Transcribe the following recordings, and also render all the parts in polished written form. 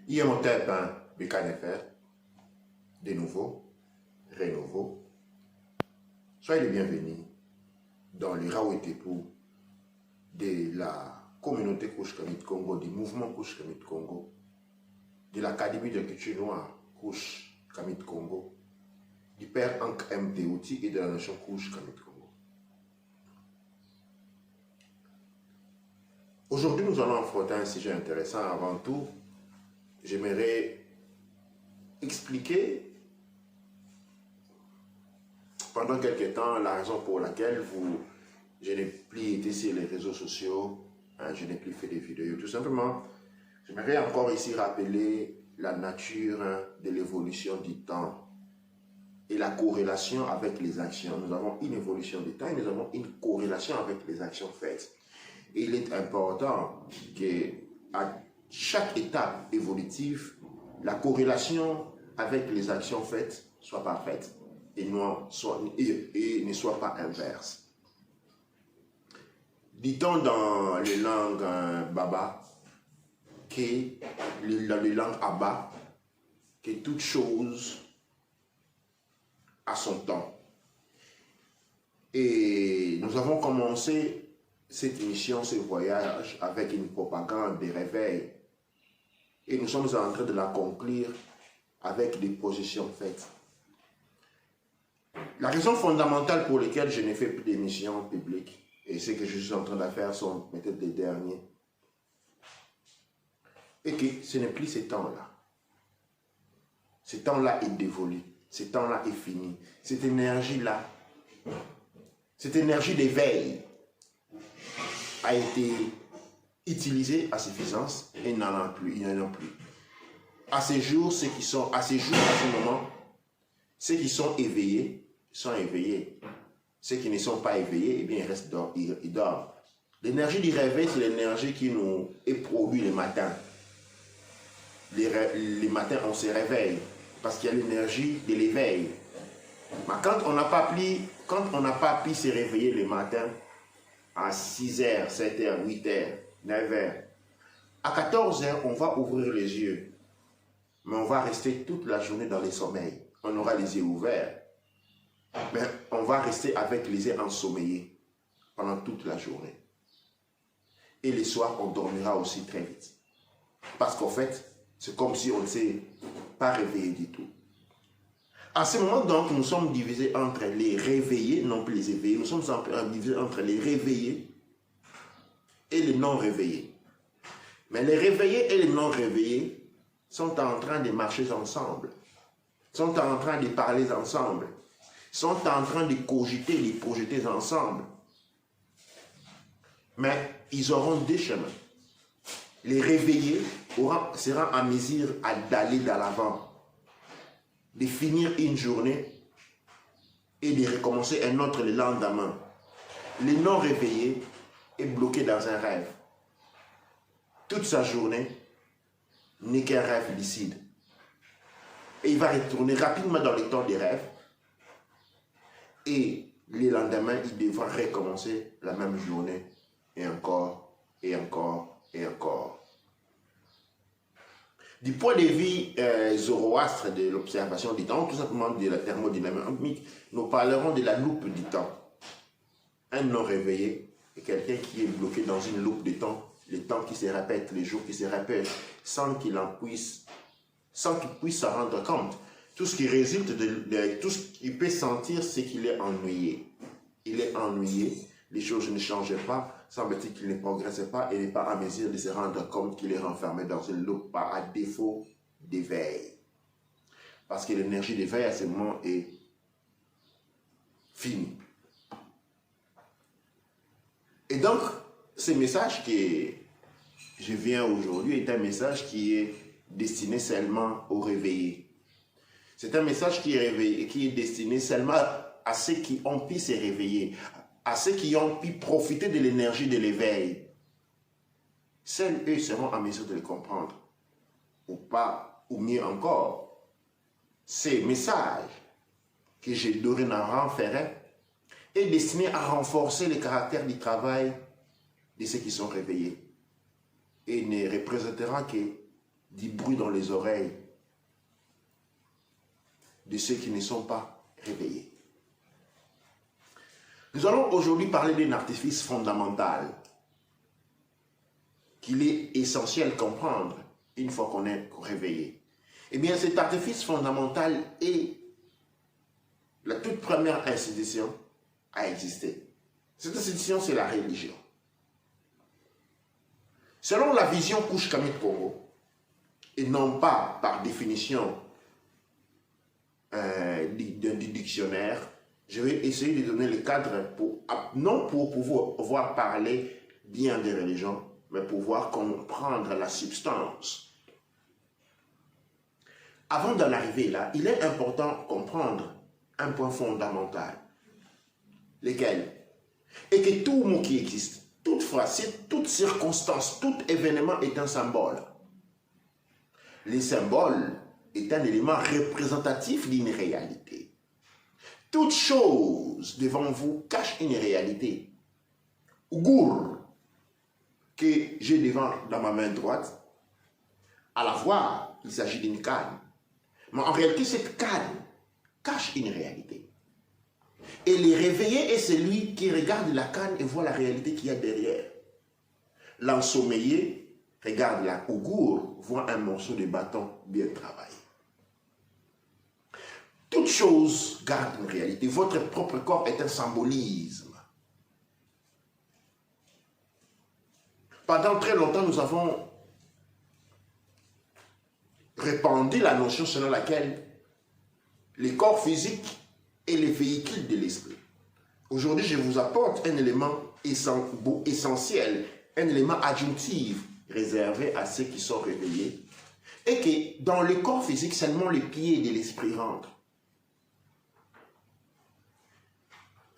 IMOTEP, BKNFR, de nouveau, Renouveau. Soyez les bienvenus dans le Raouetepou de la communauté Couche Kamit Congo, du mouvement Couche Kamit Congo, de l'Académie de culture noire Couche Kamit Congo, du père Ankh M. Teouti et de la nation Couche Kamit Congo. Aujourd'hui, nous allons affronter un sujet intéressant. Avant tout, j'aimerais expliquer pendant quelques temps la raison pour laquelle je n'ai plus été sur les réseaux sociaux, je n'ai plus fait des vidéos. Tout simplement, j'aimerais encore ici rappeler la nature de l'évolution du temps et la corrélation avec les actions. Nous avons une évolution du temps et nous avons une corrélation avec les actions faites. Et il est important qu'à chaque étape évolutive, la corrélation avec les actions faites soit parfaite et ne soit pas inverse. Dit-on dans les langues baba, dans les langues abba, que toute chose a son temps. Et nous avons commencé cette mission, ce voyage, avec une propagande des réveils. Et nous sommes en train de la conclure avec des positions faites. La raison fondamentale pour laquelle je n'ai fait plus d'émissions publiques, et ce que je suis en train de faire sont peut-être les derniers, et que ce n'est plus ce temps-là. Ce temps-là est dévolu. Ce temps-là est fini. Cette énergie-là, cette énergie d'éveil a été utilisée à suffisance et il n'y en a plus. À ce moment, ceux qui sont éveillés sont éveillés. Ceux qui ne sont pas éveillés, eh bien, ils dorment. L'énergie du réveil, c'est l'énergie qui nous est produite le matin. Les matins, on se réveille parce qu'il y a l'énergie de l'éveil. Mais quand on n'a pas pu se réveiller le matin, à 6h, 7h, 8h, 9h, à 14h, on va ouvrir les yeux. Mais on va rester toute la journée dans le sommeil. On aura les yeux ouverts. Mais on va rester avec les yeux ensommeillés pendant toute la journée. Et le soir, on dormira aussi très vite. Parce qu'en fait, c'est comme si on ne s'est pas réveillé du tout. À ce moment, donc, nous sommes divisés entre les réveillés, non plus les éveillés. Nous sommes divisés entre les réveillés et les non-réveillés. Mais les réveillés et les non-réveillés sont en train de marcher ensemble, sont en train de parler ensemble, sont en train de cogiter, de projeter ensemble. Mais ils auront deux chemins. Les réveillés seront en mesure d'aller de l'avant, de finir une journée et de recommencer un autre le lendemain. Le non-réveillé est bloqué dans un rêve. Toute sa journée n'est qu'un rêve lucide. Et il va retourner rapidement dans le temps des rêves. Et le lendemain, il devra recommencer la même journée. Et encore, et encore, et encore. Du point de vue zoroastre de l'observation du temps, tout simplement de la thermodynamique, nous parlerons de la loupe du temps. Un non réveillé est quelqu'un qui est bloqué dans une loupe de temps, les temps qui se répètent, les jours qui se répètent, sans qu'il puisse s'en rendre compte. Tout ce qui résulte tout ce qu'il peut sentir, c'est qu'il est ennuyé. Il est ennuyé, les choses ne changent pas, semble-t-il qu'il ne progresse pas et n'est pas à mesure de se rendre compte qu'il est renfermé dans une loupe à défaut d'éveil. Parce que l'énergie d'éveil à ce moment est finie. Et donc, ce message que je viens aujourd'hui est un message qui est destiné seulement aux réveillés. C'est un message qui est destiné seulement à ceux qui ont pu se réveiller, à ceux qui ont pu profiter de l'énergie de l'éveil. Seuls eux seront en mesure de le comprendre. Ou pas, ou mieux encore, ces messages que j'ai dorénavant ferai est destiné à renforcer le caractère du travail de ceux qui sont réveillés et ne représentera que du bruit dans les oreilles de ceux qui ne sont pas réveillés. Nous allons aujourd'hui parler d'un artifice fondamental qu'il est essentiel de comprendre une fois qu'on est réveillé. Eh bien, cet artifice fondamental est la toute première institution à exister. Cette institution, c'est la religion. Selon la vision Couche Kamit Congo, et non pas par définition du dictionnaire, je vais essayer de donner le cadre, non pour pouvoir parler bien des religions, mais pour pouvoir comprendre la substance. Avant d'en arriver là, il est important de comprendre un point fondamental, lequel est que tout mot qui existe, toute phrase, toute circonstance, tout événement est un symbole. Le symbole est un élément représentatif d'une réalité. Toute chose devant vous cache une réalité. Ougour, que j'ai dans ma main droite, à la voir, il s'agit d'une canne. Mais en réalité, cette canne cache une réalité. Et le réveillé est celui qui regarde la canne et voit la réalité qu'il y a derrière. L'ensommeillé regarde la ougour, voit un morceau de bâton bien travaillé. Toute chose garde une réalité. Votre propre corps est un symbolisme. Pendant très longtemps, nous avons répandu la notion selon laquelle le corps physique est le véhicule de l'esprit. Aujourd'hui, je vous apporte un élément essentiel, un élément adjonctif réservé à ceux qui sont réveillés, et que dans le corps physique, seulement les pieds de l'esprit rentrent.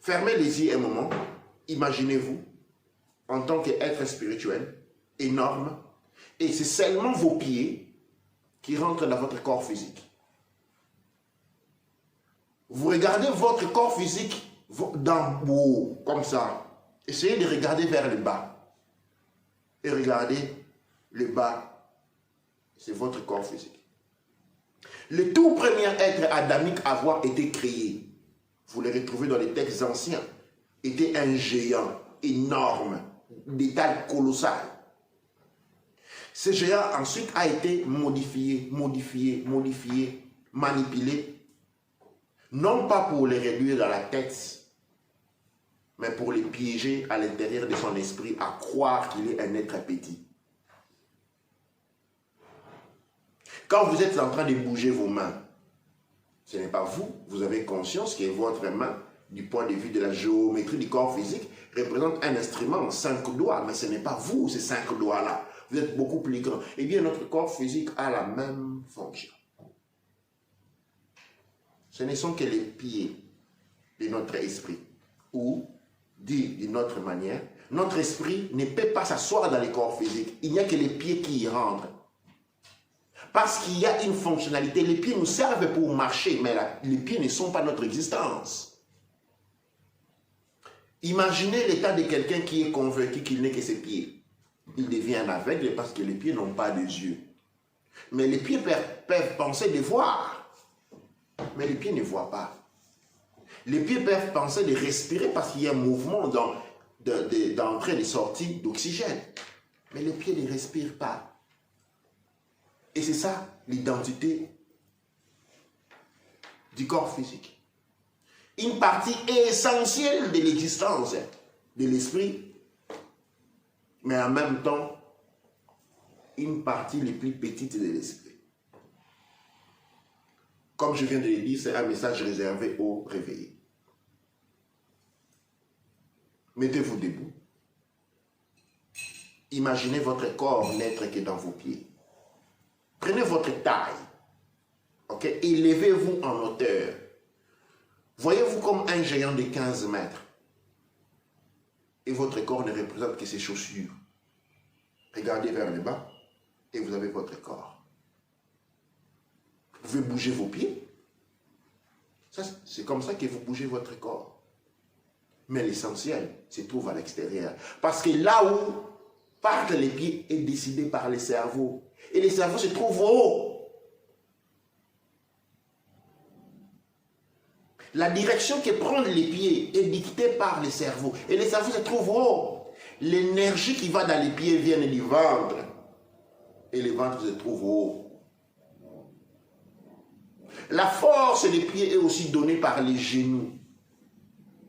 Fermez les yeux un moment, imaginez-vous en tant qu'être spirituel, énorme, et c'est seulement vos pieds qui rentrent dans votre corps physique. Vous regardez votre corps physique d'en haut, comme ça. Essayez de regarder vers le bas. Et regardez le bas, c'est votre corps physique. Le tout premier être adamique à avoir été créé, vous le retrouvez dans les textes anciens, était un géant énorme, d'état colossal. Ce géant ensuite a été modifié, manipulé, non pas pour les réduire dans la tête, mais pour les piéger à l'intérieur de son esprit à croire qu'il est un être petit. Quand vous êtes en train de bouger vos mains, ce n'est pas vous, vous avez conscience que votre main, du point de vue de la géométrie du corps physique, représente un instrument, 5 doigts, mais ce n'est pas vous, ces 5 doigts-là. Vous êtes beaucoup plus grand. Eh bien, notre corps physique a la même fonction. Ce ne sont que les pieds de notre esprit. Ou, dit d'une autre manière, notre esprit ne peut pas s'asseoir dans le corps physique. Il n'y a que les pieds qui y rentrent. Parce qu'il y a une fonctionnalité. Les pieds nous servent pour marcher, mais les pieds ne sont pas notre existence. Imaginez l'état de quelqu'un qui est convaincu qu'il n'est que ses pieds. Il devient aveugle parce que les pieds n'ont pas de yeux. Mais les pieds peuvent penser de voir. Mais les pieds ne voient pas. Les pieds peuvent penser de respirer parce qu'il y a un mouvement d'entrée et de sortie d'oxygène. Mais les pieds ne respirent pas. Et c'est ça l'identité du corps physique. Une partie essentielle de l'existence de l'esprit, mais en même temps, une partie les plus petites de l'esprit. Comme je viens de le dire, c'est un message réservé aux réveillés. Mettez-vous debout. Imaginez votre corps n'être que dans vos pieds. Prenez votre taille. Ok? Élevez-vous en hauteur. Voyez-vous comme un géant de 15 mètres. Et votre corps ne représente que ses chaussures. Regardez vers le bas et vous avez votre corps. Vous pouvez bouger vos pieds. C'est comme ça que vous bougez votre corps. Mais l'essentiel se trouve à l'extérieur. Parce que là où partent les pieds est décidé par le cerveau. Et le cerveau se trouve haut. La direction que prennent les pieds est dictée par le cerveau. Et le cerveau se trouve haut. L'énergie qui va dans les pieds vient du ventre. Et le ventre se trouve haut. La force des pieds est aussi donnée par les genoux.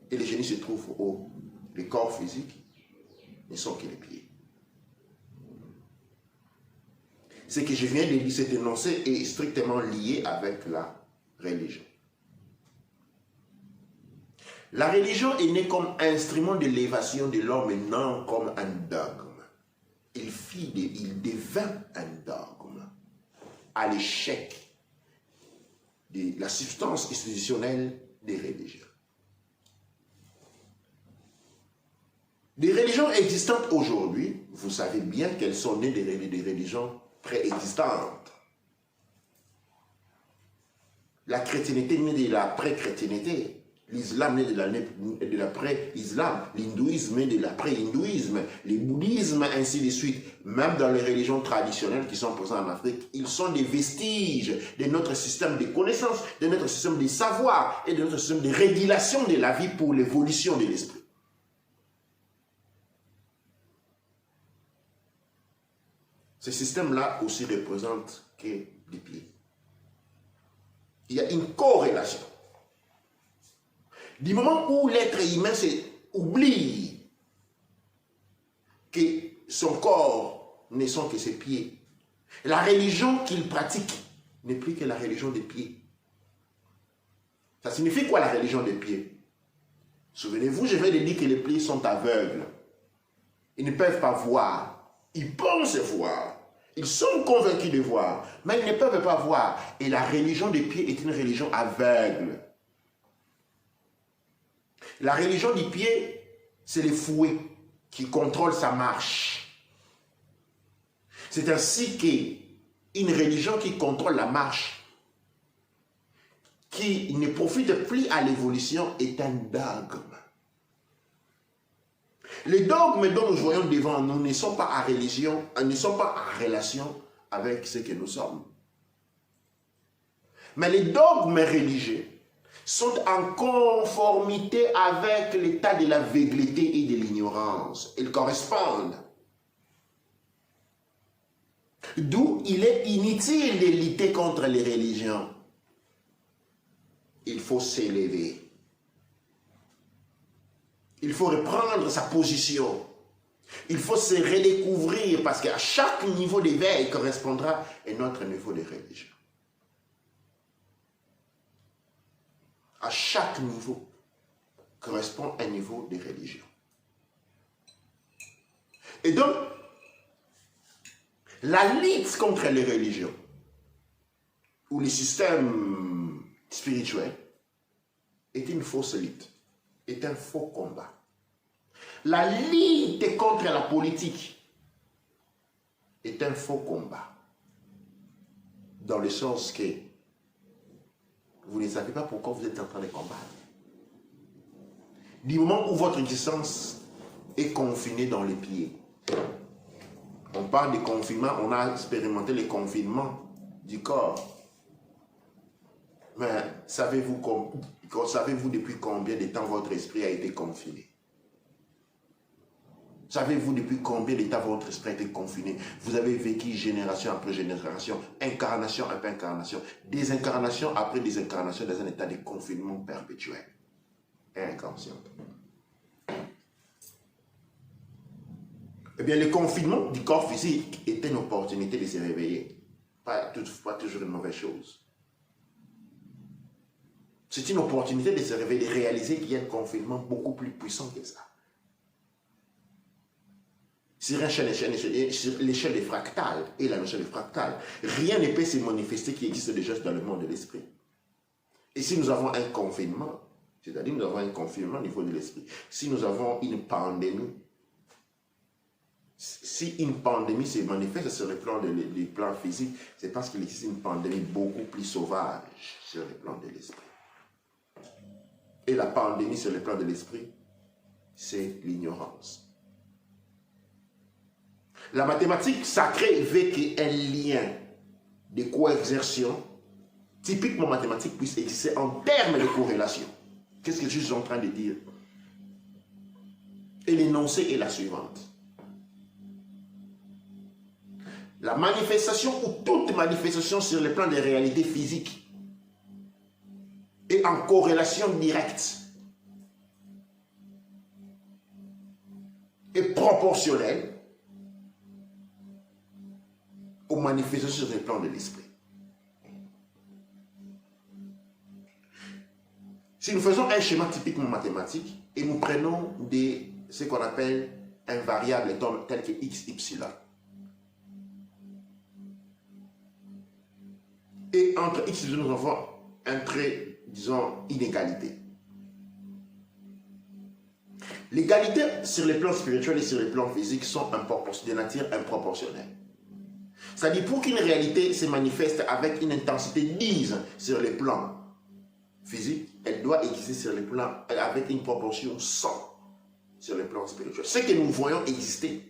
Et les genoux se trouvent haut. Le corps physique ne sont que les pieds. Ce que je viens de dire, cet énoncé est strictement lié avec la religion. La religion est née comme instrument de l'élévation de l'homme et non comme un dogme. Il devint un dogme à l'échec de la substance institutionnelle des religions. Les religions existantes aujourd'hui, vous savez bien qu'elles sont nées des religions préexistantes. La chrétienté née de la pré-chrétienté. L'islam naît de l'après-islam, l'hindouisme naît de l'après-hindouisme, le bouddhisme, ainsi de suite. Même dans les religions traditionnelles qui sont présentes en Afrique, ils sont des vestiges de notre système de connaissances, de notre système de savoir et de notre système de régulation de la vie pour l'évolution de l'esprit. Ce système-là aussi représente que les pieds. Il y a une corrélation. Du moment où l'être humain oublie que son corps ne sont que ses pieds, la religion qu'il pratique n'est plus que la religion des pieds. Ça signifie quoi la religion des pieds? Souvenez-vous, je vais dire que les pieds sont aveugles. Ils ne peuvent pas voir. Ils pensent voir. Ils sont convaincus de voir, mais ils ne peuvent pas voir. Et la religion des pieds est une religion aveugle. La religion du pied, c'est le fouet qui contrôle sa marche. C'est ainsi qu'une religion qui contrôle la marche, qui ne profite plus à l'évolution, est un dogme. Les dogmes dont nous voyons devant nous ne sont pas en relation avec ce que nous sommes. Mais les dogmes religieux sont en conformité avec l'état de l'aveuglité et de l'ignorance. Ils correspondent. D'où il est inutile de lutter contre les religions. Il faut s'élever. Il faut reprendre sa position. Il faut se redécouvrir parce qu'à chaque niveau d'éveil correspondra à notre niveau de religion. À chaque niveau correspond un niveau de religion. Et donc, la lutte contre les religions ou les systèmes spirituels est une fausse lutte, est un faux combat. La lutte contre la politique est un faux combat, dans le sens que vous ne savez pas pourquoi vous êtes en train de combattre. Du moment où votre existence est confinée dans les pieds, on parle de confinement, on a expérimenté le confinement du corps. Mais savez-vous depuis combien de temps votre esprit a été confiné? Savez-vous depuis combien de temps votre esprit a été confiné? Vous avez vécu génération après génération, incarnation après incarnation, désincarnation après désincarnation dans un état de confinement perpétuel et inconscient. Eh bien, le confinement du corps physique est une opportunité de se réveiller. Pas toujours une mauvaise chose. C'est une opportunité de se réveiller, de réaliser qu'il y a un confinement beaucoup plus puissant que ça. Sur l'échelle des fractales et la notion de fractale, rien ne peut se manifester qui existe déjà dans le monde de l'esprit. Et si nous avons un confinement, c'est-à-dire nous avons un confinement au niveau de l'esprit, si nous avons une pandémie, si une pandémie se manifeste sur le plan physique, c'est parce qu'il existe une pandémie beaucoup plus sauvage sur le plan de l'esprit. Et la pandémie sur le plan de l'esprit, c'est l'ignorance. La mathématique sacrée veut qu'un lien de coexertion typiquement mathématique puisse exister en termes de corrélation. Qu'est-ce que je suis en train de dire? Et l'énoncé est la suivante. La manifestation ou toute manifestation sur le plan des réalités physiques est en corrélation directe et proportionnelle aux manifestations sur le plan de l'esprit. Si nous faisons un schéma typiquement mathématique et nous prenons ce qu'on appelle un variable tel que x, y, et entre x et y, nous avons un trait, disons, inégalité. L'égalité sur les plans spirituels et sur les plans physiques sont de nature improportionnelle. C'est-à-dire, pour qu'une réalité se manifeste avec une intensité 10 sur les plans physiques, elle doit exister sur les plans avec une proportion 100 sur les plans spirituels. Ce que nous voyons exister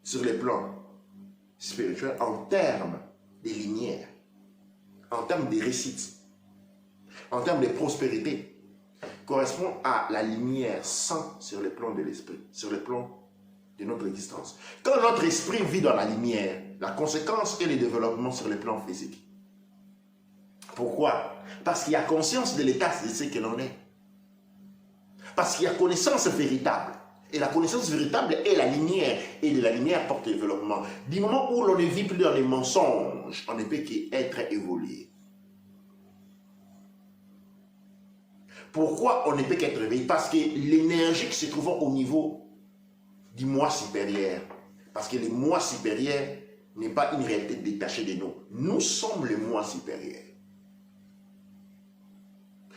sur les plans spirituels en termes de lumière, en termes de réussite, en termes de prospérité, correspond à la lumière 100 sur le plan de l'esprit, sur le plan de notre existence. Quand notre esprit vit dans la lumière, la conséquence est le développement sur le plan physique. Pourquoi? Parce qu'il y a conscience de l'état de ce que l'on est. Parce qu'il y a connaissance véritable. Et la connaissance véritable est la lumière. Et de la lumière porte le développement. Du moment où l'on ne vit plus dans les mensonges, on ne peut qu'être évolué. Pourquoi on ne peut qu'être éveillé? Parce que l'énergie qui se trouve au niveau du moi supérieur, parce que le moi supérieur n'est pas une réalité détachée de nous. Nous sommes le moi supérieur.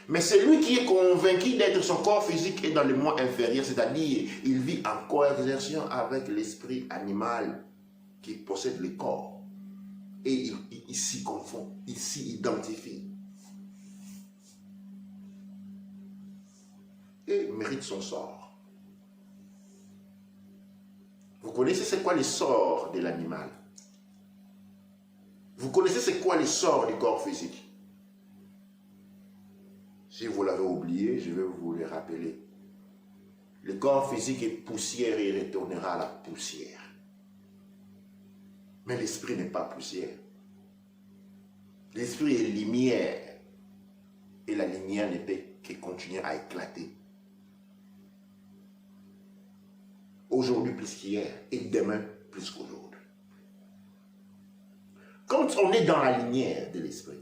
Mais celui qui est convaincu d'être son corps physique est dans le moi inférieur, c'est-à-dire il vit en coexertion avec l'esprit animal qui possède le corps. Et il s'y confond, il s'y identifie. Et mérite son sort. Vous connaissez c'est quoi le sort de l'animal? Vous connaissez c'est quoi le sort du corps physique? Si vous l'avez oublié, je vais vous le rappeler. Le corps physique est poussière et il retournera à la poussière. Mais l'esprit n'est pas poussière. L'esprit est lumière. Et la lumière ne peut que continuer à éclater. Aujourd'hui plus qu'hier et demain plus qu'aujourd'hui. Quand on est dans la lumière de l'esprit,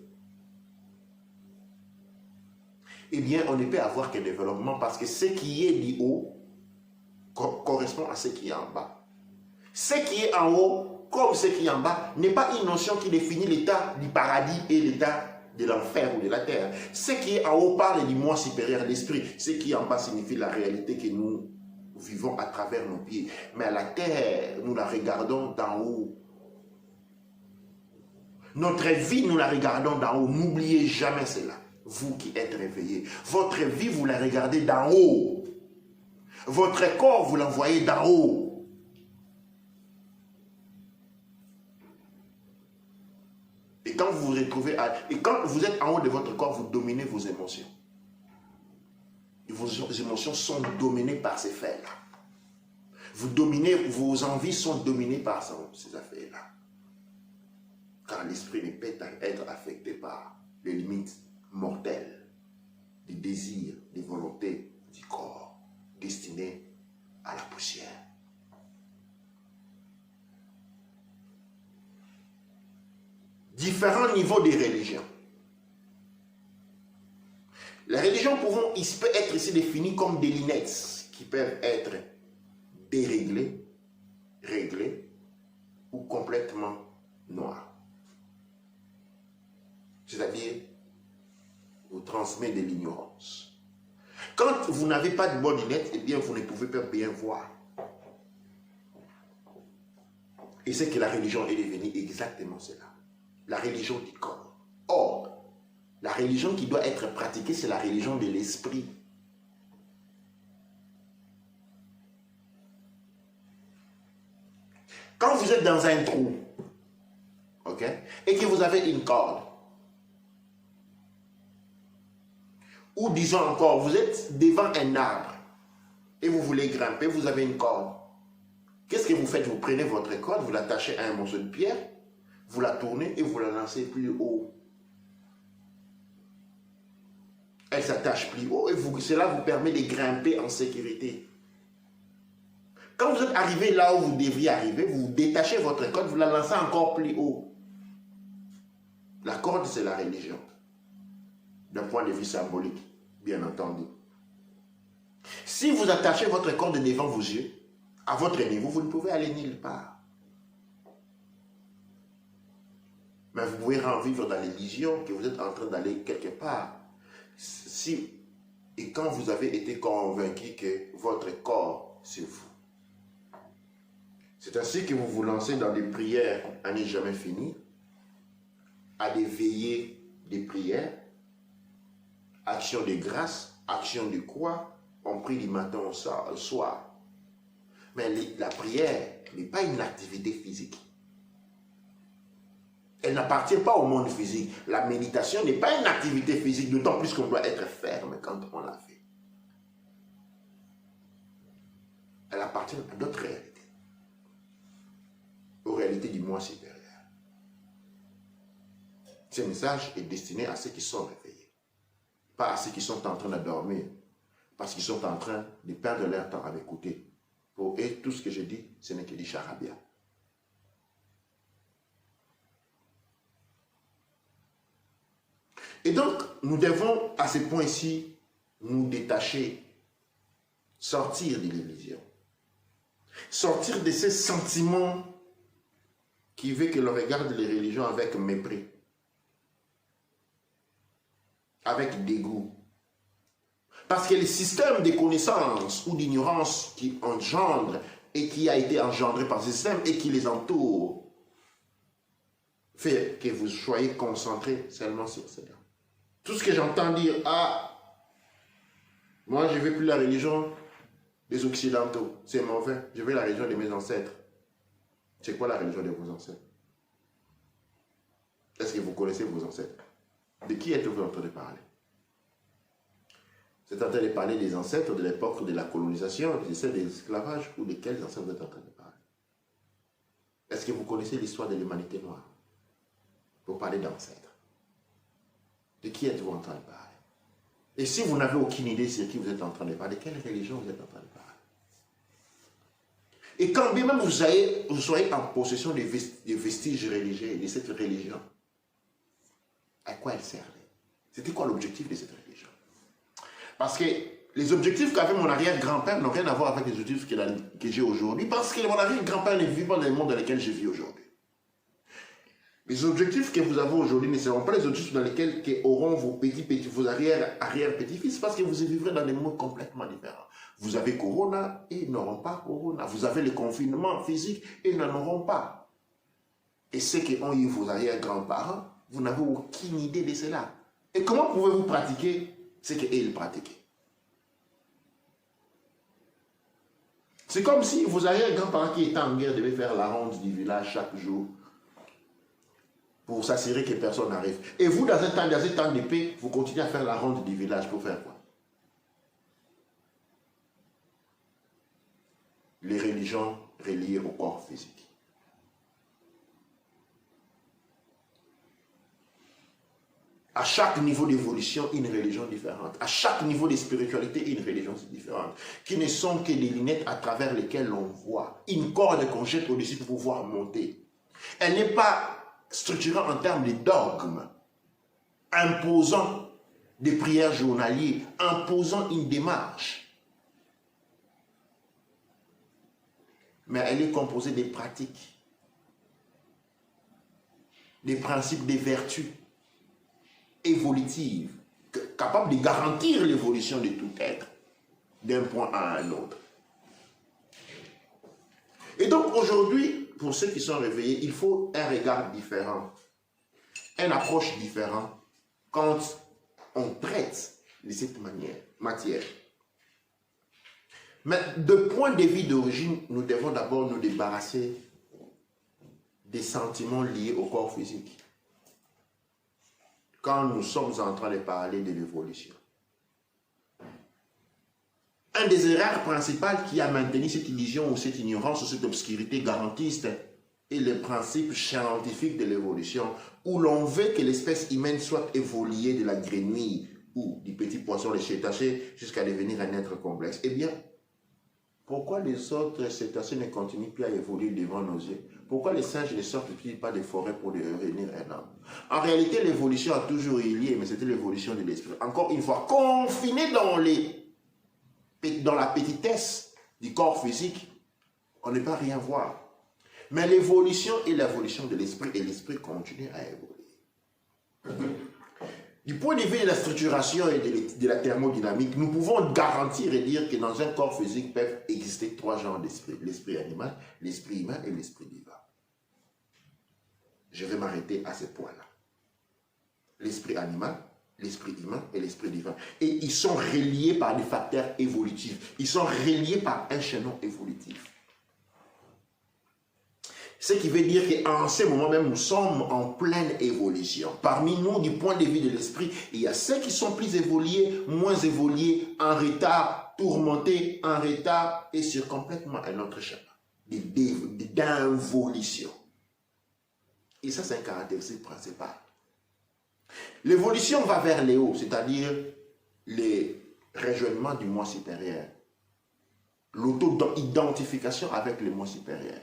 eh bien, on ne peut avoir qu'un développement parce que ce qui est du haut correspond à ce qui est en bas. Ce qui est en haut, comme ce qui est en bas, n'est pas une notion qui définit l'état du paradis et l'état de l'enfer ou de la terre. Ce qui est en haut parle du moi supérieur de l'esprit. Ce qui est en bas signifie la réalité que nous vivons à travers nos pieds. Mais à la terre, nous la regardons d'en haut. Notre vie, nous la regardons d'en haut. N'oubliez jamais cela. Vous qui êtes réveillés, votre vie, vous la regardez d'en haut. Votre corps, vous l'envoyez d'en haut. Et quand vous vous retrouvez et quand vous êtes en haut de votre corps, vous dominez vos émotions. Et vos émotions sont dominées par ces faits-là. Vous dominez, vos envies sont dominées par ces affaires-là. Car l'esprit ne peut être affecté par les limites mortelles, des désirs, des volontés du corps, destinés à la poussière. Différents niveaux de religion. Les religions peuvent être ici définies comme des lunettes qui peuvent être déréglées, réglées ou complètement noires. C'est-à-dire, vous transmet de l'ignorance. Quand vous n'avez pas de bonnes lunettes, eh bien, vous ne pouvez pas bien voir. Et c'est que la religion est devenue exactement cela. La religion du corps. Or, la religion qui doit être pratiquée, c'est la religion de l'esprit. Quand vous êtes dans un trou, ok, et que vous avez une corde, ou disons encore, vous êtes devant un arbre, et vous voulez grimper, vous avez une corde. Qu'est-ce que vous faites? Vous prenez votre corde, vous l'attachez à un morceau de pierre, vous la tournez et vous la lancez plus haut. Elle s'attache plus haut et cela vous permet de grimper en sécurité. Quand vous êtes arrivé là où vous devriez arriver, vous détachez votre corde, vous la lancez encore plus haut. La corde, c'est la religion. D'un point de vue symbolique, bien entendu. Si vous attachez votre corde devant vos yeux, à votre niveau, vous ne pouvez aller nulle part. Mais vous pouvez en vivre dans l'illusion que vous êtes en train d'aller quelque part. Si et quand vous avez été convaincu que votre corps, c'est vous. C'est ainsi que vous vous lancez dans des prières à ne jamais finir, à des veillées de prières, action de grâce, action de croix, on prie du matin au soir. Mais la prière n'est pas une activité physique. Elle n'appartient pas au monde physique. La méditation n'est pas une activité physique, d'autant plus qu'on doit être ferme quand on la fait. Elle appartient à d'autres réalités. Aux réalités du moi supérieur. Ce message est destiné à ceux qui sont réveillés. Pas à ceux qui sont en train de dormir. Parce qu'ils sont en train de perdre leur temps à m'écouter. Et tout ce que je dis, ce n'est que du charabia. Et donc, nous devons, à ce point-ci, nous détacher, sortir de l'illusion. Sortir de ces sentiments qui veulent que l'on regarde les religions avec mépris, avec dégoût. Parce que le système de connaissance ou d'ignorance qui engendre et qui a été engendré par ce système et qui les entoure, fait que vous soyez concentrés seulement sur cela. Tout ce que j'entends dire, moi je ne veux plus la religion des Occidentaux, c'est mauvais, je veux la religion de mes ancêtres. C'est quoi la religion de vos ancêtres? Est-ce que vous connaissez vos ancêtres? De qui êtes-vous en train de parler? Vous êtes en train de parler des ancêtres de l'époque de la colonisation, de l'esclavage, ou de quels ancêtres vous êtes en train de parler? Est-ce que vous connaissez l'histoire de l'humanité noire? Pour parler d'ancêtres. De qui êtes-vous en train de parler? Et si vous n'avez aucune idée sur qui vous êtes en train de parler, de quelle religion vous êtes en train de parler? Et quand bien même vous soyez en possession des vestiges religieux de cette religion, à quoi elle servait? C'était quoi l'objectif de cette religion? Parce que les objectifs qu'avait mon arrière-grand-père n'ont rien à voir avec les objectifs que j'ai aujourd'hui, parce que mon arrière-grand-père ne vit pas dans le monde dans lequel je vis aujourd'hui. Les objectifs que vous avez aujourd'hui ne seront pas les objectifs dans lesquels auront vos vos arrière-petits-fils, parce que vous vivrez dans des mondes complètement différents. Vous avez Corona et ils n'auront pas Corona. Vous avez le confinement physique et ils n'en auront pas. Et ceux qui ont eu vos arrière-grands-parents, vous n'avez aucune idée de cela. Et comment pouvez-vous pratiquer ce qu'ils pratiquaient? C'est comme si vos arrière-grands-parents qui étaient en guerre devaient faire la ronde du village chaque jour pour s'assurer que personne n'arrive. Et vous, dans un temps de paix, vous continuez à faire la ronde du village pour faire quoi? Les religions reliées au corps physique. À chaque niveau d'évolution, une religion différente. À chaque niveau de spiritualité, une religion différente. Qui ne sont que des lunettes à travers lesquelles l'on voit. Une corde qu'on jette au-dessus pour pouvoir monter. Elle n'est pas structurée en termes de dogmes, imposant des prières journalières, imposant une démarche. Mais elle est composée des pratiques, des principes, des vertus évolutives, capables de garantir l'évolution de tout être, d'un point à un autre. Et donc aujourd'hui, pour ceux qui sont réveillés, il faut un regard différent, une approche différente quand on traite de cette matière. Mais de point de vue d'origine, nous devons d'abord nous débarrasser des sentiments liés au corps physique. Quand nous sommes en train de parler de l'évolution. Un des erreurs principales qui a maintenu cette illusion ou cette ignorance ou cette obscurité garantiste est le principe scientifique de l'évolution, où l'on veut que l'espèce humaine soit évoluée de la grenouille ou du petit poisson les cétacés jusqu'à devenir un être complexe. Eh bien, pourquoi les autres cétacés ne continuent plus à évoluer devant nos yeux? Pourquoi les singes ne sortent-ils pas des forêts pour devenir un homme? En réalité, l'évolution a toujours eu lieu, mais c'était l'évolution de l'esprit. Encore une fois, confiné dans la petitesse du corps physique, on ne peut rien voir. Mais l'évolution est l'évolution de l'esprit, et l'esprit continue à évoluer. Du point de vue de la structuration et de la thermodynamique, nous pouvons garantir et dire que dans un corps physique peuvent exister 3 genres d'esprit. L'esprit animal, l'esprit humain et l'esprit divin. Je vais m'arrêter à ce point-là. L'esprit animal, l'esprit humain et l'esprit divin. Et ils sont reliés par des facteurs évolutifs. Ils sont reliés par un chaînon évolutif. Ce qui veut dire qu'en ce moment même, nous sommes en pleine évolution. Parmi nous, du point de vue de l'esprit, il y a ceux qui sont plus évolués, moins évolués, en retard, tourmentés, en retard, et sur complètement un autre chemin d'involution. Et ça, c'est un caractéristique principal. L'évolution va vers les hauts, c'est-à-dire les rejoignements du moi supérieur. L'auto-identification avec le moi supérieur.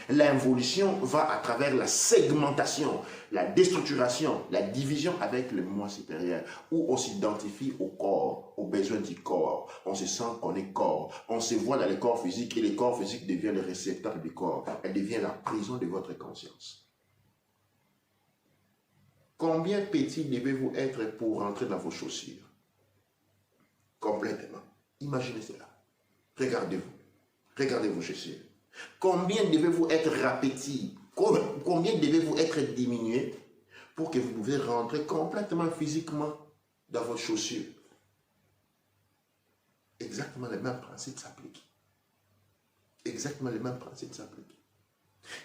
L'involution va à travers la segmentation, la déstructuration, la division avec le moi supérieur, où on s'identifie au corps, aux besoins du corps. On se sent qu'on est corps. On se voit dans le corps physique et le corps physique devient le réceptacle du corps. Elle devient la prison de votre conscience. Combien petit devez-vous être pour rentrer dans vos chaussures? Complètement. Imaginez cela. Regardez-vous. Regardez vos chaussures. Combien devez-vous être rapetis? Combien devez-vous être diminué pour que vous pouvez rentrer complètement physiquement dans vos chaussures? Exactement le même principe s'applique. Exactement le même principe s'applique.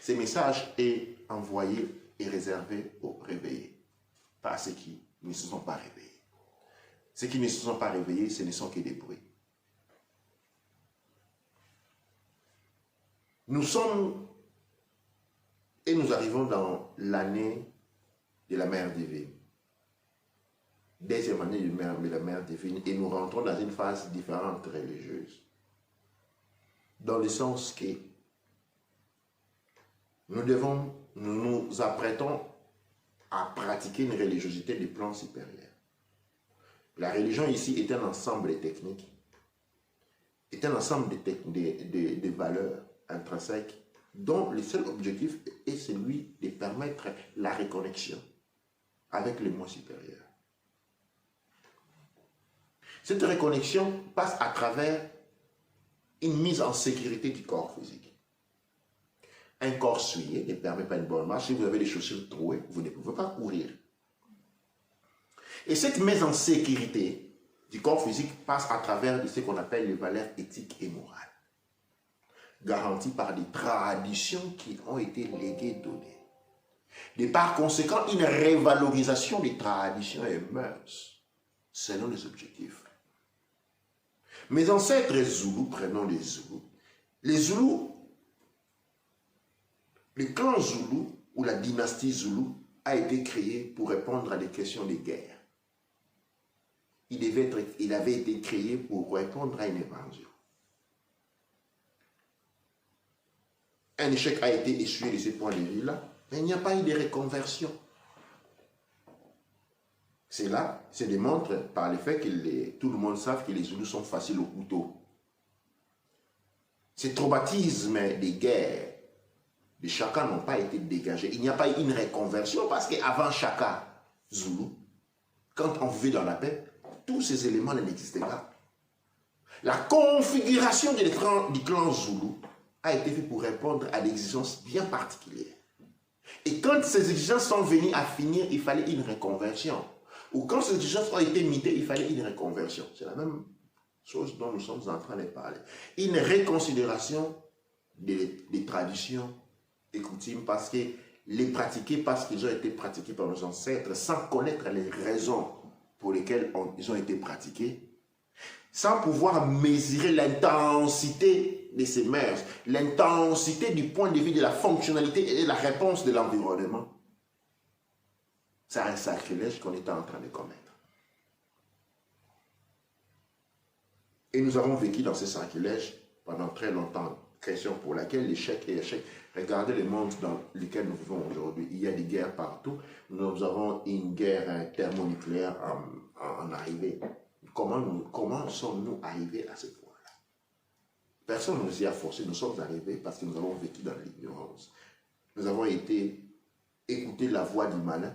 Ce message est envoyé et réservé aux réveillés, pas à ceux qui ne se sont pas réveillés. Ceux qui ne se sont pas réveillés, ce ne sont que des bruits. Nous sommes et nous arrivons dans l'année de la mère divine. Deuxième année de la mère divine, et nous rentrons dans une phase différente religieuse. Dans le sens que nous nous apprêtons à pratiquer une religiosité de plan supérieur. La religion ici est un ensemble de techniques, est un ensemble de valeurs intrinsèque, dont le seul objectif est celui de permettre la reconnexion avec le moi supérieur. Cette reconnexion passe à travers une mise en sécurité du corps physique. Un corps souillé ne permet pas une bonne marche. Si vous avez des chaussures trouées, vous ne pouvez pas courir. Et cette mise en sécurité du corps physique passe à travers ce qu'on appelle les valeurs éthiques et morales, garanties par des traditions qui ont été léguées, données. Et par conséquent, une révalorisation des traditions et mœurs, selon les objectifs. Mes ancêtres Zoulous, prenons les Zoulous. Les Zoulous, le clan Zoulou ou la dynastie Zoulou a été créé pour répondre à des questions de guerre. Il avait été créé pour répondre à une invasion. Un échec a été essuyé de ce point de vue-là, mais il n'y a pas eu de reconversion. Cela se démontre par le fait que tout le monde sait que les Zoulous sont faciles au couteau. Ces traumatismes des guerres de Chaka n'ont pas été dégagés. Il n'y a pas eu une reconversion parce qu'avant Chaka Zoulou, quand on vivait dans la paix, tous ces éléments n'existaient pas. La configuration du clan Zoulou a été faite pour répondre à des exigences bien particulières. Et quand ces exigences sont venues à finir, il fallait une reconversion. Ou quand ces exigences ont été mitées, il fallait une reconversion. C'est la même chose dont nous sommes en train de parler. Une reconsidération des traditions et coutumes parce que les pratiquer parce qu'ils ont été pratiqués par nos ancêtres sans connaître les raisons pour lesquelles ils ont été pratiqués, sans pouvoir mesurer l'intensité de ces mœurs, l'intensité du point de vue de la fonctionnalité et de la réponse de l'environnement. C'est un sacrilège qu'on est en train de commettre. Et nous avons vécu dans ce sacrilège pendant très longtemps, question pour laquelle l'échec est échec. Regardez le monde dans lequel nous vivons aujourd'hui. Il y a des guerres partout. Nous avons une guerre thermonucléaire en arrivée. Comment sommes-nous arrivés à ce point-là? Personne ne nous y a forcé. Nous sommes arrivés parce que nous avons vécu dans l'ignorance. Nous avons été écouter la voix du malin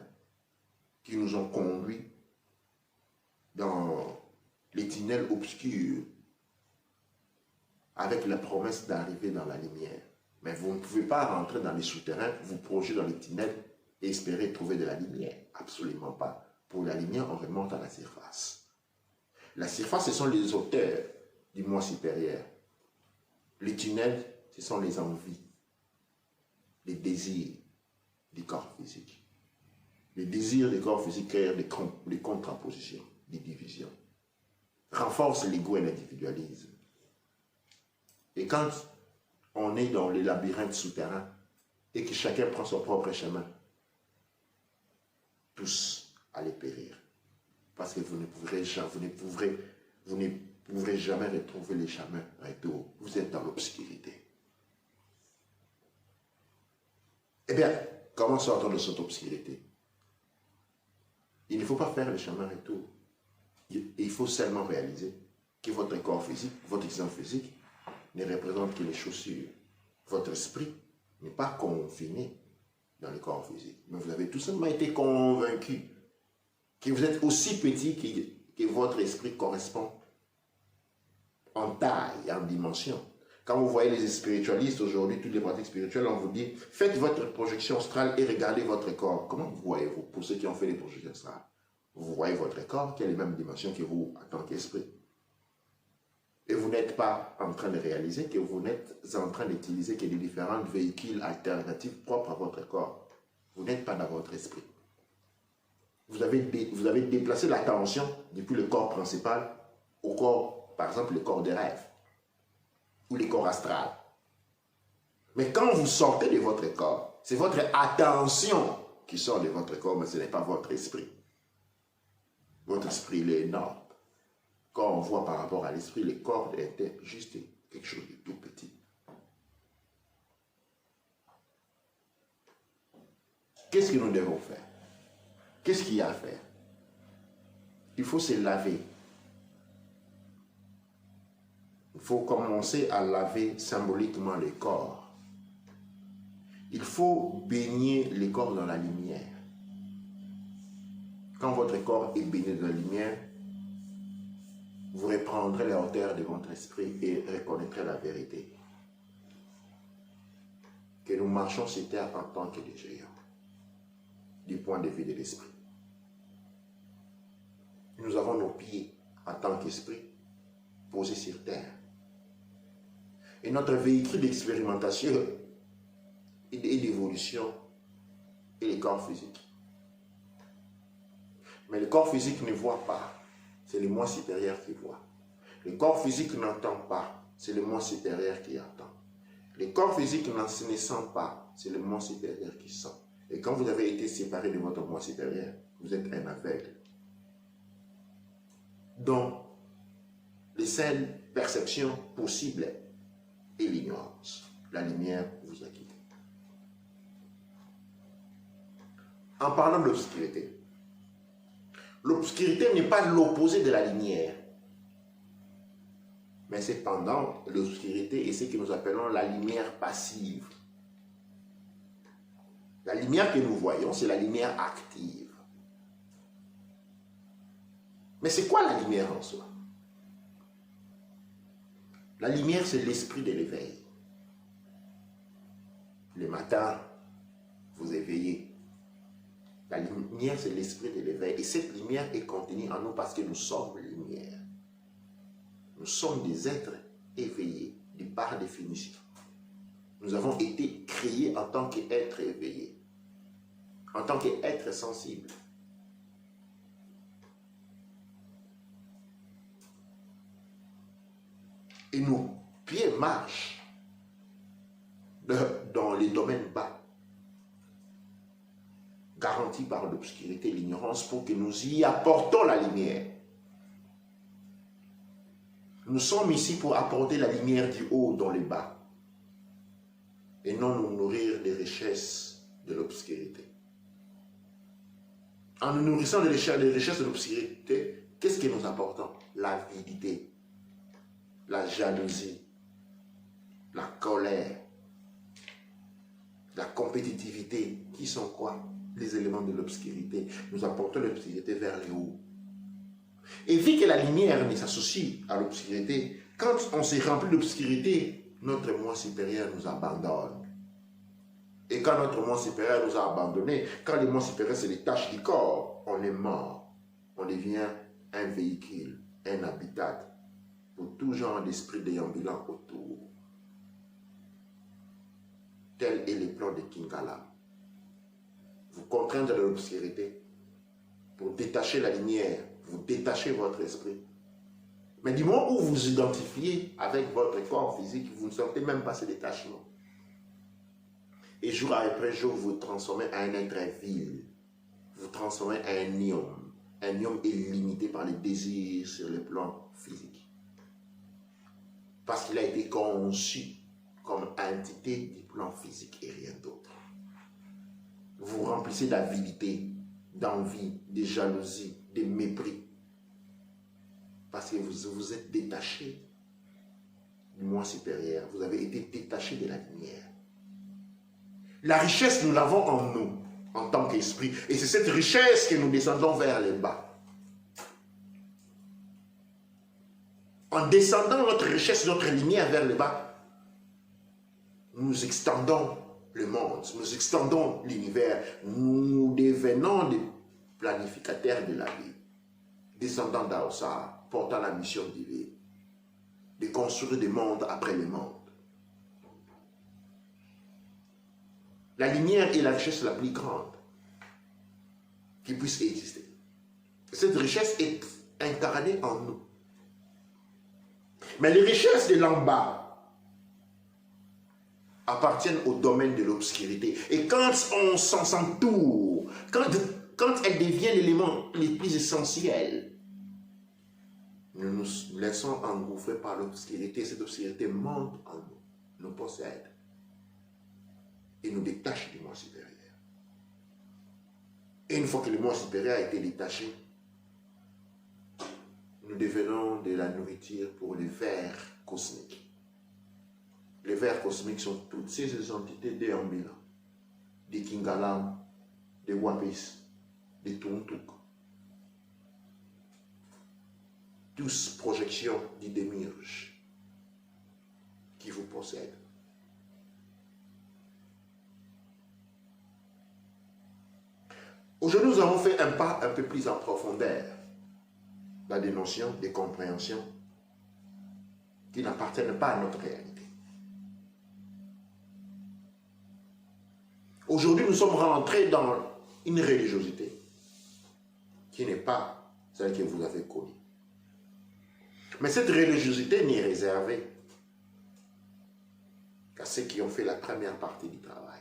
qui nous ont conduits dans les tunnels obscurs avec la promesse d'arriver dans la lumière. Mais vous ne pouvez pas rentrer dans les souterrains, vous projeter dans les tunnels et espérer trouver de la lumière. Absolument pas. Pour la lumière, on remonte à la surface. La surface, ce sont les hauteurs du moi supérieur. Les tunnels, ce sont les envies, les désirs du corps physique. Les désirs du corps physique créent des contrapositions, des divisions, renforcent l'ego et l'individualisme. Et quand on est dans les labyrinthes souterrains et que chacun prend son propre chemin, tous allez périr. Parce que vous ne pourrez jamais retrouver les chemins retour. Vous êtes dans l'obscurité. Eh bien, comment sortir de cette obscurité? Il ne faut pas faire le chemin retour. Il faut seulement réaliser que votre corps physique, votre existence physique, ne représente que les chaussures. Votre esprit n'est pas confiné dans le corps physique. Mais vous avez tout simplement été convaincu que vous êtes aussi petit que votre esprit correspond en taille, en dimension. Quand vous voyez les spiritualistes aujourd'hui, toutes les pratiques spirituelles, on vous dit, faites votre projection astrale et regardez votre corps. Comment vous voyez-vous, pour ceux qui ont fait les projections astrales? Vous voyez votre corps qui a les mêmes dimensions que vous en tant qu'esprit. Et vous n'êtes pas en train de réaliser que vous n'êtes en train d'utiliser que des différents véhicules alternatifs propres à votre corps. Vous n'êtes pas dans votre esprit. Vous avez déplacé l'attention depuis le corps principal au corps, par exemple, le corps des rêves ou le corps astral. Mais quand vous sortez de votre corps, c'est votre attention qui sort de votre corps, mais ce n'est pas votre esprit. Votre esprit, il est énorme. Quand on voit par rapport à l'esprit, le corps était juste quelque chose de tout petit. Qu'est-ce que nous devons faire? Qu'est-ce qu'il y a à faire? Il faut se laver. Il faut commencer à laver symboliquement le corps. Il faut baigner le corps dans la lumière. Quand votre corps est baigné dans la lumière, vous reprendrez la hauteur de votre esprit et reconnaîtrez la vérité. Que nous marchons sur terre en tant que des géants, du point de vue de l'esprit. Nous avons nos pieds en tant qu'esprit posés sur terre. Et notre véhicule d'expérimentation et d'évolution est le corps physique. Mais le corps physique ne voit pas. C'est le moi supérieur qui voit. Le corps physique n'entend pas. C'est le moi supérieur qui entend. Le corps physique ne sent pas. C'est le moi supérieur qui sent. Et quand vous avez été séparé de votre moi supérieur, vous êtes un aveugle. Donc, les seules perceptions possibles est l'ignorance. La lumière vous a quitté. En parlant de l'obscurité, l'obscurité n'est pas l'opposé de la lumière. Mais cependant, l'obscurité est ce que nous appelons la lumière passive. La lumière que nous voyons, c'est la lumière active. Mais c'est quoi la lumière en soi? La lumière, c'est l'esprit de l'éveil. Le matin, vous éveillez. La lumière, c'est l'esprit de l'éveil. Et cette lumière est contenue en nous parce que nous sommes lumière. Nous sommes des êtres éveillés, par définition. Nous avons été créés en tant qu'êtres éveillés, en tant qu'êtres sensibles. Et nos pieds marchent dans les domaines bas, garantis par l'obscurité et l'ignorance, pour que nous y apportons la lumière. Nous sommes ici pour apporter la lumière du haut dans le bas, et non nous nourrir des richesses de l'obscurité. En nous nourrissant des richesses de l'obscurité, qu'est-ce que nous apportons? L'avidité, la jalousie, la colère, la compétitivité, qui sont quoi? Les éléments de l'obscurité. Nous apportons l'obscurité vers le haut. Et vu que la lumière ne s'associe à l'obscurité, quand on s'est rempli d'obscurité, notre moi supérieur nous abandonne. Et quand notre moi supérieur nous a abandonnés, quand le moi supérieur se détache du corps, on est mort. On devient un véhicule, un habitat pour tout genre d'esprit déambulant autour. Tel est le plan de Kingala. Vous contraindre de l'obscurité pour détacher la lumière, vous détachez votre esprit. Mais du moment où vous identifiez avec votre corps physique, vous ne sentez même pas ce détachement. Et jour après jour, vous vous transformez en un être vil. Vous transformez en un nium. Un nium est limité par les désirs sur le plan physique. Parce qu'il a été conçu comme entité du plan physique et rien d'autre. Vous vous remplissez d'avidité, d'envie, de jalousie, de mépris. Parce que vous vous êtes détaché du moi supérieur. Vous avez été détaché de la lumière. La richesse, nous l'avons en nous, en tant qu'esprit. Et c'est cette richesse que nous descendons vers le bas. En descendant notre richesse, notre lumière vers le bas, nous extendons le monde, nous extendons l'univers, nous devenons des planificateurs de la vie, descendant d'Aosa, portant la mission divine, de construire des mondes après les mondes. La lumière est la richesse la plus grande qui puisse exister. Cette richesse est incarnée en nous. Mais les richesses de l'en bas appartiennent au domaine de l'obscurité. Et quand on s'en s'entoure, quand elle devient l'élément le plus essentiel, nous nous laissons engouffrer par l'obscurité. Cette obscurité monte en nous, nous possède et nous détache du moi supérieur. Et une fois que le moi supérieur a été détaché, nous devenons de la nourriture pour les vers cosmiques. Les vers cosmiques sont toutes ces entités déambulants, des Kingalam, des Wapis, des Tuntuk. Tous projections du démiurge qui vous possèdent. Aujourd'hui, nous avons fait un pas un peu plus en profondeur dans des notions, des compréhensions qui n'appartiennent pas à notre réalité. Aujourd'hui, nous sommes rentrés dans une religiosité qui n'est pas celle que vous avez connue. Mais cette religiosité n'est réservée qu'à ceux qui ont fait la première partie du travail.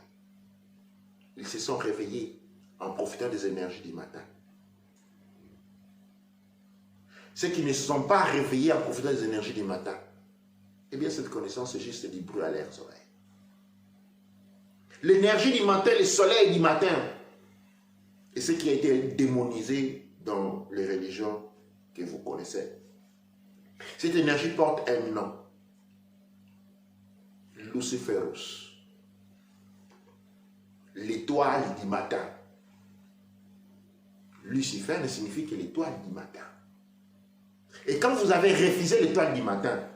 Ils se sont réveillés en profitant des énergies du matin. Ceux qui ne se sont pas réveillés en profitant des énergies du matin, eh bien cette connaissance est juste du bruit à leurs oreilles. L'énergie du matin, le soleil du matin, et ce qui a été démonisé dans les religions que vous connaissez. Cette énergie porte un nom, Luciferus, l'étoile du matin. Lucifer ne signifie que l'étoile du matin. Et quand vous avez refusé l'étoile du matin,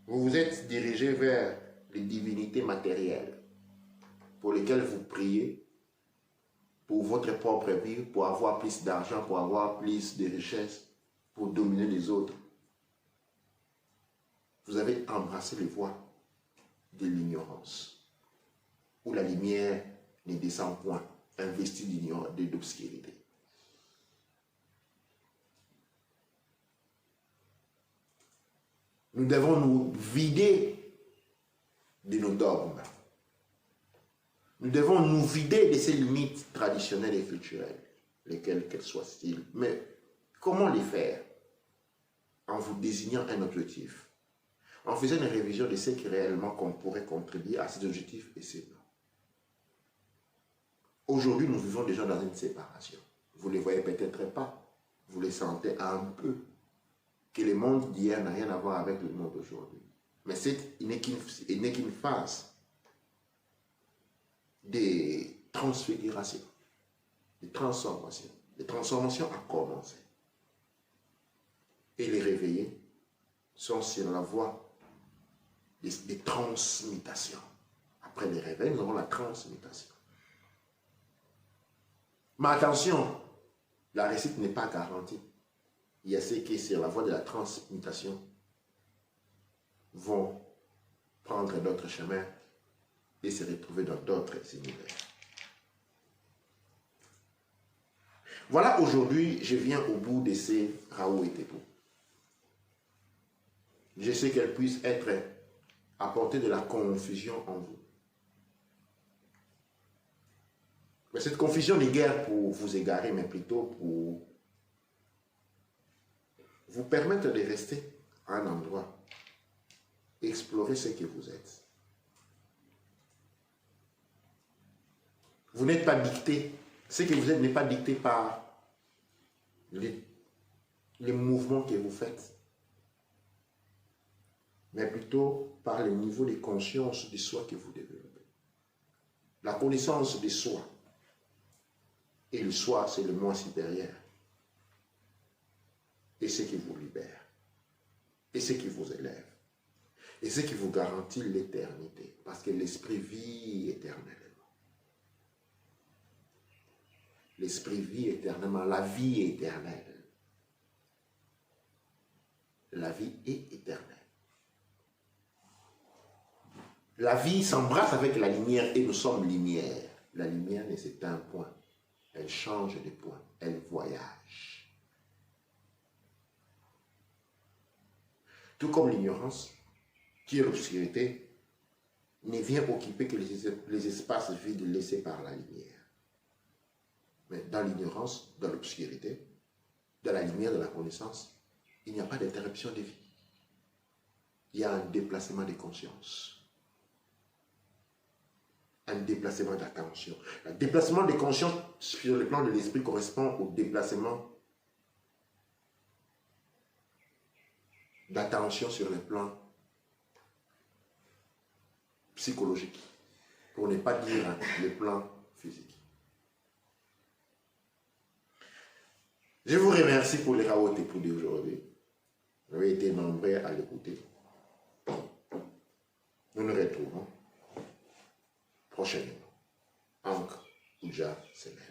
vous vous êtes dirigé vers les divinités matérielles pour lesquelles vous priez pour votre propre vie, pour avoir plus d'argent, pour avoir plus de richesses, pour dominer les autres. vous avez embrassé les voies de l'ignorance, où la lumière ne descend point, investie d'obscurité. Nous devons nous vider de nos dogmes. Nous devons nous vider de ces limites traditionnelles et culturelles, lesquelles qu'elles soient-ils. Mais comment les faire? En vous désignant un objectif, en faisant une révision de ce qui réellement qu'on pourrait contribuer à ces objectifs et ces plans. Aujourd'hui, nous vivons déjà dans une séparation. Vous ne les voyez peut-être pas, vous les sentez un peu, que le monde d'hier n'a rien à voir avec le monde d'aujourd'hui. Mais il n'est qu'une phase de transfiguration, de transformation. Les transformations ont commencé. Et les réveillés sont sur la voie des transmutations. Après les réveils, nous avons la transmutation. Mais attention, la réussite n'est pas garantie. Il y a ceux qui, sur la voie de la transmutation, vont prendre d'autres chemins et se retrouver dans d'autres univers. Voilà, aujourd'hui, je viens au bout de ces Raoult et Tepou. Je sais qu'elle puisse apporter de la confusion en vous. Mais cette confusion n'est guère pour vous égarer, mais plutôt pour vous permettre de rester à un endroit, explorer ce que vous êtes. Vous n'êtes pas dicté, ce que vous êtes n'est pas dicté par les mouvements que vous faites, mais plutôt par le niveau de conscience de soi que vous développez. La connaissance de soi. Et le soi, c'est le moi supérieur. Et ce qui vous libère. Et ce qui vous élève. Et ce qui vous garantit l'éternité. Parce que l'esprit vit éternellement. L'esprit vit éternellement. La vie est éternelle. La vie est éternelle. La vie s'embrasse avec la lumière et nous sommes lumière. La lumière ne s'éteint point. Elle change de point. Elle voyage. Tout comme l'ignorance, qui est l'obscurité, ne vient occuper que les espaces vides laissés par la lumière. Mais dans l'ignorance, dans l'obscurité, dans la lumière de la connaissance, il n'y a pas d'interruption de vie. Il y a un déplacement de conscience. Un déplacement d'attention. Le déplacement de conscience sur le plan de l'esprit correspond au déplacement d'attention sur le plan psychologique, pour ne pas dire le plan physique. Je vous remercie pour les Raoult et Tepou d'aujourd'hui. Vous avez été nombreux à l'écouter. Nous nous retrouvons prochainement. Ankh Ouja Semen.